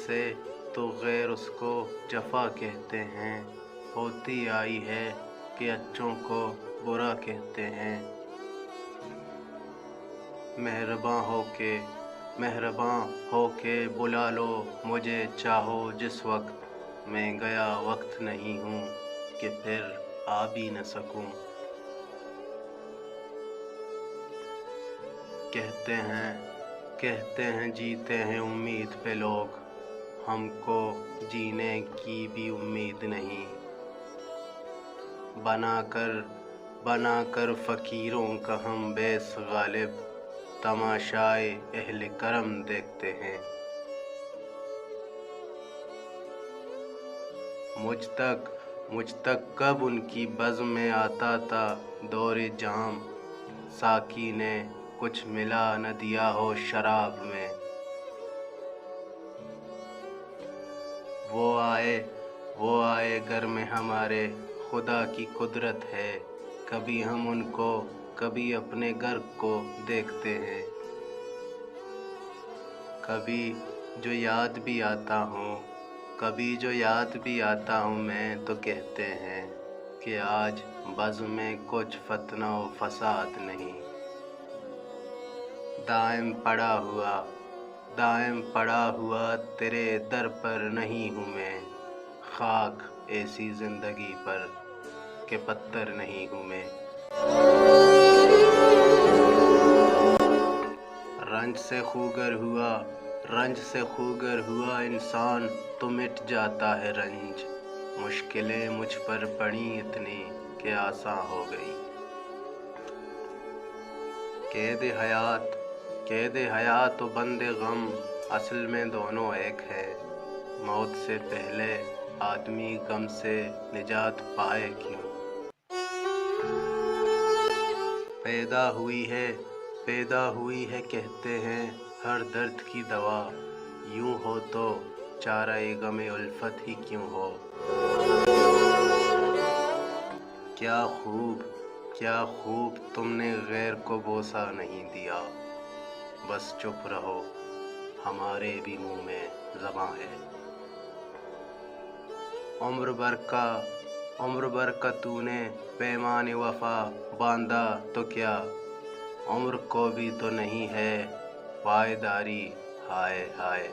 से तो गैर उसको जफा कहते हैं। होती आई है कि अच्छों को बुरा कहते हैं। मेहरबां हो के बुला लो मुझे, चाहो जिस वक्त। मैं गया वक्त नहीं हूँ कि फिर आ भी न सकूं। कहते हैं जीते हैं उम्मीद पे लोग, हमको जीने की भी उम्मीद नहीं। बनाकर फ़कीरों का हम बेस गालिब, तमाशाए अहले करम देखते हैं। मुझ तक कब उनकी बज़्म में आता था दौरे जाम, साकी ने कुछ मिला न दिया हो शराब में। वो आए घर में हमारे, खुदा की कुदरत है। कभी हम उनको कभी अपने घर को देखते हैं। कभी जो याद भी आता हूँ मैं तो कहते हैं कि आज बज़्म में कुछ फतना व फसाद नहीं। दायम पड़ा हुआ तेरे दर पर नहीं हूँ मैं, खाक ऐसी ज़िंदगी पर के पत्थर नहीं हूँ मैं। रंज से खूगर हुआ इंसान तो मिट जाता है रंज। मुश्किलें मुझ पर पड़ी इतनी कि आसान हो गई। कैद हयात और बंदे गम असल में दोनों एक है। मौत से पहले आदमी गम से निजात पाए क्यों। पैदा हुई है कहते हैं हर दर्द की दवा। यूं हो तो चाराए गमे उल्फत ही क्यों हो। क्या खूब तुमने गैर को बोसा नहीं दिया। बस चुप रहो, हमारे भी मुंह में ज़बां है। उम्र भर का तूने पैमाने वफा बांधा तो क्या। उम्र को भी तो नहीं है वायदारी, हाय हाय।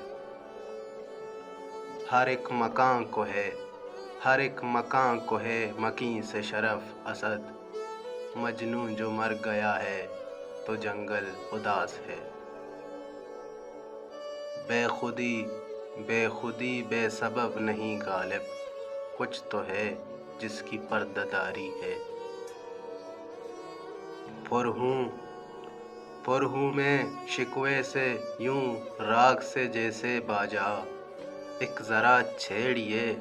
हर एक मकान को है मकीन से शरफ असद। मजनू जो मर गया है तो जंगल उदास है। बेखुदी बेसबब नहीं गालिब, कुछ तो है जिसकी पर्दादारी है। पुरहूँ में शिकवे से यूं राग से जैसे बाजा। एक ज़रा छेड़िए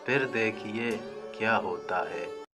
फिर देखिए क्या होता है।